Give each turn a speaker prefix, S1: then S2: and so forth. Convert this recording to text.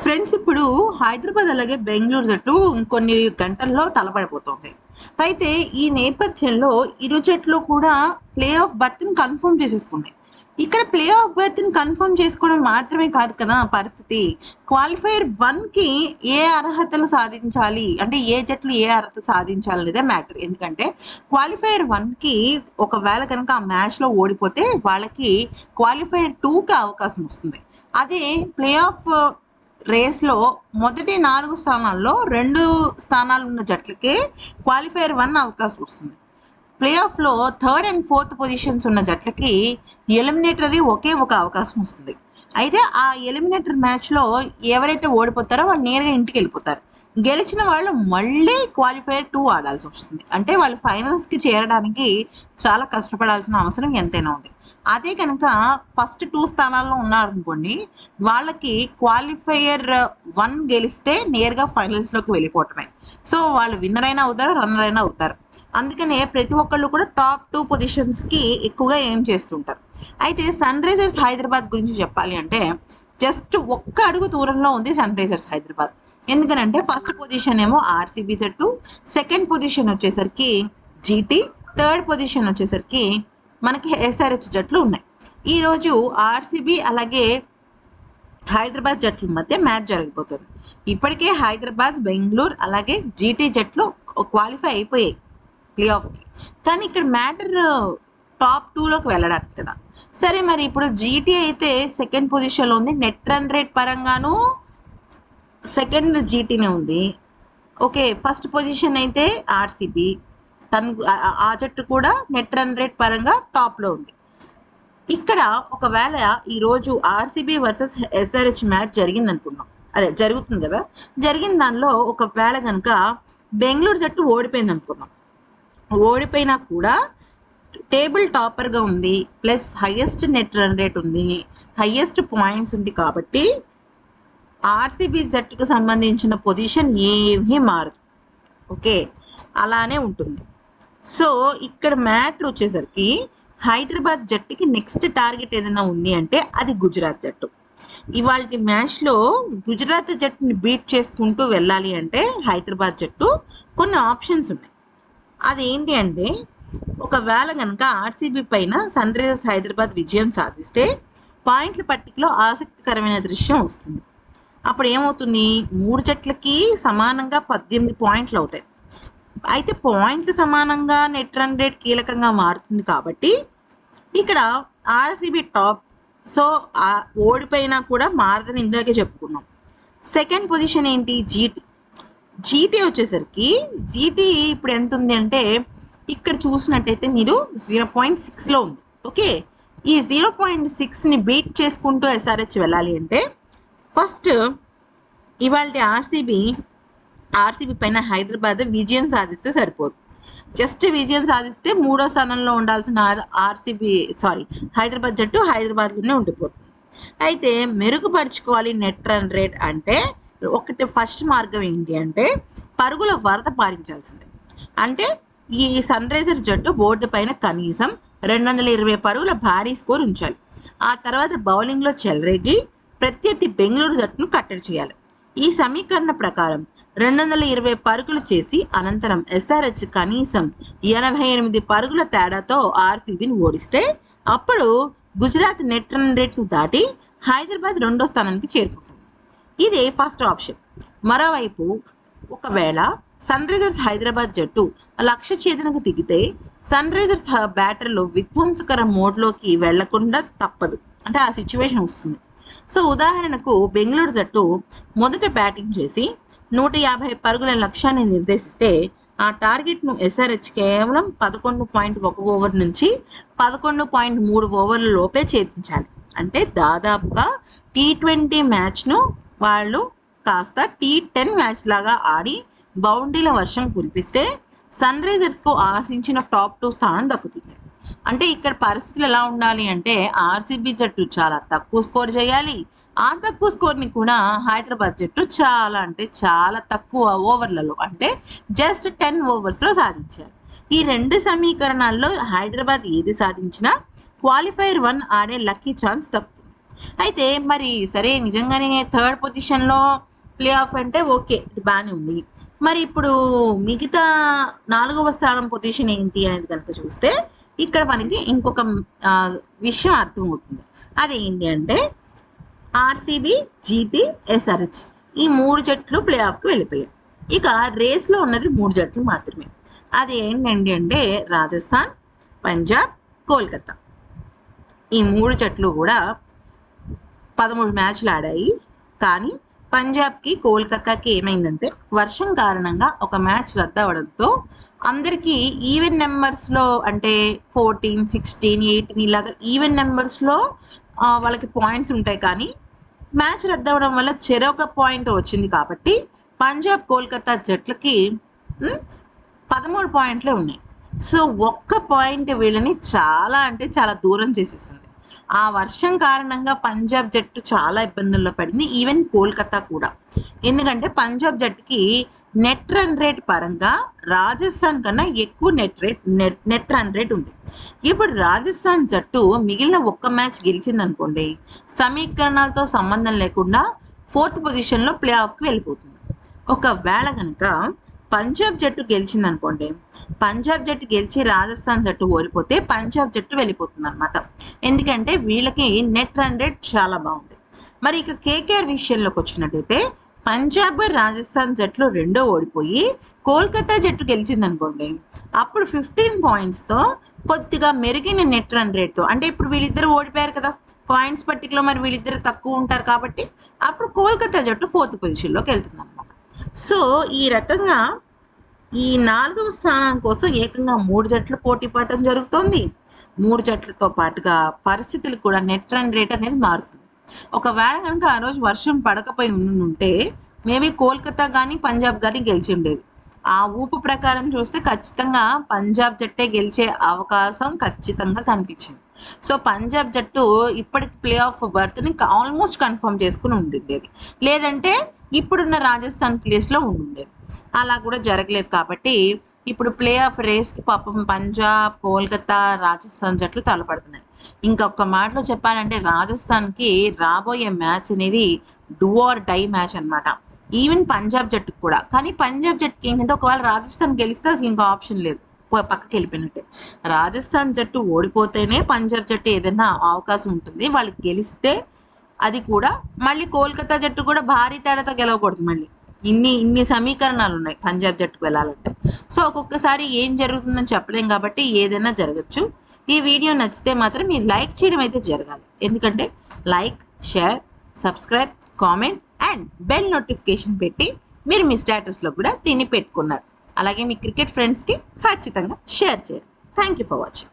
S1: Friends ఇప్పుడు హైదరాబాద్ అలాగే బెంగళూరు జట్టు ఇంకొన్ని గంటల్లో తలపడిపోతుంది. అయితే ఈ నేపథ్యంలో ఇరు జట్లు కూడా ప్లే ఆఫ్ బర్త్‌ని కన్ఫర్మ్ చేసేసుకున్నాయి. ఇక్కడ ప్లే ఆఫ్ బర్త్‌ని కన్ఫర్మ్ చేసుకోవడం మాత్రమే కాదు కదా పరిస్థితి. క్వాలిఫైయర్ 1కి ఏ అర్హతలు సాధించాలి, అంటే ఏ జట్లు ఏ అర్హత సాధించాలనేదే మ్యాటర్. ఎందుకంటే క్వాలిఫైయర్ 1కి ఒకవేళ కనుక ఆ మ్యాచ్‌లో ఓడిపోతే వాళ్ళకి క్వాలిఫైయర్ 2కి అవకాశం వస్తుంది. అదే ప్లే ఆఫ్ రేస్‌లో మొదటి 4 స్థానాల్లో 2 స్థానాలున్న జట్లకే క్వాలిఫైయర్ 1 అవకాశం వస్తుంది. ప్లే ఆఫ్‌లో థర్డ్ అండ్ ఫోర్త్ పొజిషన్స్ ఉన్న జట్లకి ఎలిమినేటరీ ఒకే ఒక అవకాశం వస్తుంది. అయితే ఆ ఎలిమినేటర్ మ్యాచ్‌లో ఎవరైతే ఓడిపోతారో వాళ్ళు నేరుగా ఇంటికెళ్ళిపోతారు. గెలిచిన వాళ్ళు మళ్ళీ క్వాలిఫైయర్ 2 ఆడాల్సి వస్తుంది. అంటే వాళ్ళు ఫైనల్స్‌కి చేరడానికి చాలా కష్టపడాల్సిన అవసరం ఎంతైనా ఉంది. అదే కనుక ఫస్ట్ 2 స్థానాల్లో ఉన్నారనుకోండి, వాళ్ళకి క్వాలిఫైయర్ 1 గెలిస్తే నేరుగా ఫైనల్స్‌లోకి వెళ్ళిపోవటమే. సో వాళ్ళు విన్నర్ అయినా అవుతారు, రన్నర్ అయినా అవుతారు. అందుకనే ప్రతి ఒక్కళ్ళు కూడా టాప్ 2 పొజిషన్స్‌కి ఎక్కువగా ఎయిమ్ చేస్తుంటారు. అయితే సన్ రైజర్స్ హైదరాబాద్ గురించి చెప్పాలి అంటే జస్ట్ ఒక్క అడుగు దూరంలో ఉంది సన్ రైజర్స్ హైదరాబాద్. ఎందుకనంటే ఫస్ట్ పొజిషన్ ఏమో ఆర్‌సీబీ జట్టు, సెకండ్ పొజిషన్ వచ్చేసరికి జీటీ, థర్డ్ పొజిషన్ వచ్చేసరికి మనకి ఎస్ఆర్‌హెచ్ జట్లు ఉన్నాయి. ఈరోజు ఆర్‌సీబీ అలాగే హైదరాబాద్ జట్ల మధ్య మ్యాచ్ జరగబోతుంది. ఇప్పటికే హైదరాబాద్, బెంగళూరు అలాగే జీటీ జట్లు క్వాలిఫై అయిపోయాయి ప్లే ఆఫ్‌కి. కానీ ఇక్కడ మ్యాటర్ టాప్ 2లోకి వెళ్ళడానికి కదా. సరే మరి ఇప్పుడు జీటీ అయితే సెకండ్ పొజిషన్‌లో ఉంది. నెట్ రన్ రేట్ పరంగాను సెకండ్ జీటీనే ఉంది. ఓకే. ఫస్ట్ పొజిషన్ అయితే ఆర్‌సీబీ. ఆ జట్టు కూడా నెట్ రన్ రేట్ పరంగా టాప్‌లో ఉంది. ఇక్కడ ఒకవేళ ఈరోజు ఆర్‌సీబీ వర్సెస్ ఎస్ఆర్‌హెచ్ మ్యాచ్ జరిగిందనుకుందాం. అదే జరుగుతుంది కదా. జరిగిన దానిలో ఒకవేళ కనుక బెంగళూరు జట్టు ఓడిపోయిందనుకుందాం. ఓడిపోయినా కూడా టేబుల్ టాపర్‌గా ఉంది. Plus highest net run rate ఉంది. హైయెస్ట్ పాయింట్స్ ఉంది కాబట్టి ఆర్‌సీబీ జట్టుకు సంబంధించిన పొజిషన్ ఏమీ మారదు. ఓకే. అలానే ఉంటుంది. సో ఇక్కడ మ్యాటర్ వచ్చేసరికి హైదరాబాద్ జట్టుకి నెక్స్ట్ టార్గెట్ ఏదైనా ఉంది అంటే అది గుజరాత్ జట్టు. ఇవాల్టి మ్యాచ్‌లో గుజరాత్ జట్టుని బీట్ చేసుకుంటూ వెళ్ళాలి అంటే హైదరాబాద్ జట్టు కొన్ని ఆప్షన్స్ ఉన్నాయి. అదేంటి అంటే ఒకవేళ కనుక ఆర్‌సీబీ పైన సన్ రైజర్స్ హైదరాబాద్ విజయం సాధిస్తే పాయింట్ల పట్టికలో ఆసక్తికరమైన దృశ్యం వస్తుంది. అప్పుడు ఏమవుతుంది, 3 జట్లకి సమానంగా 18 పాయింట్లు అవుతాయి. అయితే పాయింట్లు సమానంగా నెట్ రన్ రేట్ కీలకంగా మారుతుంది కాబట్టి ఇక్కడ ఆర్‌సీబీ టాప్. సో ఓడిపోయినా కూడా మారదని ఇందాకే చెప్పుకున్నాం. సెకండ్ పొజిషన్ ఏంటి, జీటీ వచ్చేసరికి జీటీ ఇప్పుడు ఎంత ఉంది అంటే ఇక్కడ చూసినట్టయితే మీరు 0.6లో ఉంది. ఓకే. ఈ 0.6ని బీట్ చేసుకుంటూ ఎస్ఆర్‌హెచ్ వెళ్ళాలి అంటే ఫస్ట్ ఇవాల్టి ఆర్‌సీబీ పైన హైదరాబాద్ విజయం సాధిస్తే సరిపోదు. జస్ట్ విజయం సాధిస్తే 3వ స్థానంలో ఉండాల్సిన హైదరాబాద్ జట్టు హైదరాబాద్లోనే ఉండిపోతుంది. అయితే మెరుగుపరుచుకోవాలి నెట్ రన్ రేట్ అంటే ఒకటి ఫస్ట్ మార్గం ఏంటి అంటే పరుగుల వరద పారించాల్సిందే. అంటే ఈ సన్ రైజర్స్ జట్టు బోర్డు పైన కనీసం 220 పరుగుల భారీ స్కోర్ ఉంచాలి. ఆ తర్వాత బౌలింగ్లో చెలరేగి ప్రత్యర్థి బెంగళూరు జట్టును కట్టడి చేయాలి. ఈ సమీకరణ ప్రకారం 220 పరుగులు చేసి అనంతరం ఎస్ఆర్‌హెచ్ కనీసం 88 పరుగుల తేడాతో ఆర్‌సీబీని ఓడిస్తే అప్పుడు గుజరాత్ నెట్ రన్ రేట్ను దాటి హైదరాబాద్ 2వ స్థానానికి చేరుకుంటుంది. ఇది ఫస్ట్ ఆప్షన్. మరోవైపు ఒకవేళ సన్ రైజర్స్ హైదరాబాద్ జట్టు లక్ష్య ఛేదనకు దిగితే సన్ రైజర్స్ బ్యాటర్లు విధ్వంసకర మోడ్లోకి వెళ్లకుండా తప్పదు. అంటే ఆ సిచ్యువేషన్ వస్తుంది. సో ఉదాహరణకు బెంగళూరు జట్టు మొదట బ్యాటింగ్ చేసి 150 పరుగుల లక్ష్యాన్ని నిర్దేశిస్తే ఆ టార్గెట్ను ఎస్ఆర్‌హెచ్ కేవలం 11.1 ఓవర్ నుంచి 11.3 ఓవర్ల లోపే ఛేదించాలి. అంటే దాదాపుగా టీ20 మ్యాచ్ను వాళ్ళు కాస్త టీ10 మ్యాచ్ లాగా ఆడి బౌండరీల వర్షం కురిపిస్తే సన్ రైజర్స్కు ఆశించిన టాప్ 2 స్థానం దక్కుతుంది. అంటే ఇక్కడ పరిస్థితులు ఎలా ఉండాలి అంటే ఆర్‌సీబీ జట్టు చాలా తక్కువ స్కోర్ చేయాలి. ఆ తక్కువ స్కోర్ని కూడా హైదరాబాద్ జట్టు చాలా అంటే చాలా తక్కువ ఓవర్లలో అంటే జస్ట్ 10 ఓవర్స్లో సాధించారు. ఈ 2 సమీకరణాల్లో హైదరాబాద్ ఏది సాధించినా క్వాలిఫైయర్ 1 ఆడే లక్కీ ఛాన్స్ దక్కుతుంది. అయితే మరి సరే నిజంగానే థర్డ్ పొజిషన్లో ప్లే ఆఫ్ అంటే ఓకే, ఇది బాగానే ఉంది. మరి ఇప్పుడు మిగతా 4వ స్థానం పొజిషన్ ఏంటి అనేది కనుక చూస్తే ఇక్కడ మనకి ఇంకొక విషయం అర్థమవుతుంది. అదేంటి అంటే ఆర్సీబీ, జీటీ, ఎస్ఆర్హెచ్ ఈ 3 జట్లు ప్లే ఆఫ్కి వెళ్ళిపోయాయి. ఇక రేస్లో ఉన్నది 3 జట్లు మాత్రమే. అది ఏంటండి అంటే రాజస్థాన్, పంజాబ్, కోల్కతా. ఈ 3 జట్లు కూడా 13 మ్యాచ్లు ఆడాయి. కానీ పంజాబ్కి, కోల్కతాకి ఏమైందంటే వర్షం కారణంగా ఒక మ్యాచ్ రద్దు అవ్వడంతో అందరికీ ఈవెన్ నెంబర్స్లో అంటే 14, 16, 18 ఇలాగా ఈవెన్ నెంబర్స్లో వాళ్ళకి పాయింట్స్ ఉంటాయి. కానీ మ్యాచ్ రద్దు అవ్వడం వల్ల చెరొక పాయింట్ వచ్చింది కాబట్టి పంజాబ్, కోల్కతా జట్లకి 13 పాయింట్లే ఉన్నాయి. సో ఒక్క పాయింట్ వీళ్ళని చాలా అంటే చాలా దూరం చేసేసింది. ఆ వర్షం కారణంగా పంజాబ్ జట్టు చాలా ఇబ్బందుల్లో పడింది, ఈవెన్ కోల్కతా కూడా. ఎందుకంటే పంజాబ్ జట్టుకి నెట్ రన్ రేట్ పరంగా రాజస్థాన్ కన్నా ఎక్కువ నెట్ రన్ రేట్ ఉంది. ఇప్పుడు రాజస్థాన్ జట్టు మిగిలిన ఒక్క మ్యాచ్ గెలిచిందనుకోండి, సమీకరణాలతో సంబంధం లేకుండా 4th పొజిషన్లో ప్లే ఆఫ్కి వెళ్ళిపోతుంది. ఒకవేళ కనుక పంజాబ్ జట్టు గెలిచిందనుకోండి, పంజాబ్ జట్టు గెలిచి రాజస్థాన్ జట్టు ఓడిపోతే పంజాబ్ జట్టు వెళ్ళిపోతుంది అనమాట. ఎందుకంటే వీళ్ళకి నెట్ రన్ రేట్ చాలా బాగుంది. మరి ఇక కేకేఆర్ విషయంలోకి వచ్చినట్టయితే పంజాబ్, రాజస్థాన్ జట్లు రెండో ఓడిపోయి కోల్కతా జట్టు గెలిచిందనుకోండి, అప్పుడు 15 పాయింట్స్తో కొద్దిగా మెరుగైన నెట్ రన్ రేట్తో, అంటే ఇప్పుడు వీళ్ళిద్దరు ఓడిపోయారు కదా పాయింట్స్ పట్టికలో, మరి వీళ్ళిద్దరు తక్కువ ఉంటారు కాబట్టి అప్పుడు కోల్కతా జట్టు 4th పొజిషన్లోకి వెళ్తుంది అనమాట. సో ఈ రకంగా ఈ 4వ స్థానం కోసం ఏకంగా 3 జట్లు పోటీ పడటం జరుగుతుంది. 3 జట్లతో పాటుగా పరిస్థితులు కూడా నెట్ రన్ రేట్ అనేది మారుతుంది. ఒకవేళ కనుక ఆ రోజు వర్షం పడకపోయి ఉంటే మేబీ కోల్కతా కానీ పంజాబ్ కానీ గెలిచి ఉండేది. ఆ ఊపు ప్రకారం చూస్తే ఖచ్చితంగా పంజాబ్ జట్టే గెలిచే అవకాశం ఖచ్చితంగా కనిపించింది. సో పంజాబ్ జట్టు ఇప్పటికి ప్లే ఆఫ్ బర్త్ని ఆల్మోస్ట్ కన్ఫర్మ్ చేసుకుని ఉండిండేది, లేదంటే ఇప్పుడున్న రాజస్థాన్ ప్లేస్లో ఉండుండేది. అలా కూడా జరగలేదు కాబట్టి ఇప్పుడు ప్లే ఆఫ్ రేస్కి పాపం పంజాబ్, కోల్కతా, రాజస్థాన్ జట్లు తలపడుతున్నాయి. ఇంకొక మాటలో చెప్పాలంటే రాజస్థాన్కి రాబోయే మ్యాచ్ అనేది డూ ఆర్ డై మ్యాచ్ అనమాట, ఈవెన్ పంజాబ్ జట్టుకు కూడా. కానీ పంజాబ్ జట్టుకి ఏంటంటే ఒకవేళ రాజస్థాన్ గెలిస్తే అసలు ఇంకా ఆప్షన్ లేదు, పక్కకి వెళ్ళిపోయినట్టే. రాజస్థాన్ జట్టు ఓడిపోతేనే పంజాబ్ జట్టు ఏదైనా అవకాశం ఉంటుంది, వాళ్ళు గెలిస్తే అది కూడా. మళ్ళీ కోల్కతా జట్టు కూడా భారీ తేడాతో గెలవకూడదు, మళ్ళీ ఇన్ని సమీకరణాలు ఉన్నాయి పంజాబ్ జట్టుకు వెళ్ళాలంటే. సో ఒక్కొక్కసారి ఏం జరుగుతుందని చెప్పలేం కాబట్టి ఏదైనా జరగచ్చు. ఈ వీడియో నచ్చితే మాత్రం మీరు లైక్ చేయడం అయితే జరగాలి, ఎందుకంటే like, share, subscribe, comment and bell notification పెట్టి మీరు మీ స్టేటస్లో కూడా దీన్ని పెట్టుకున్నారు. అలాగే మీ క్రికెట్ ఫ్రెండ్స్కి ఖచ్చితంగా షేర్ చేయాలి. Thank you for watching.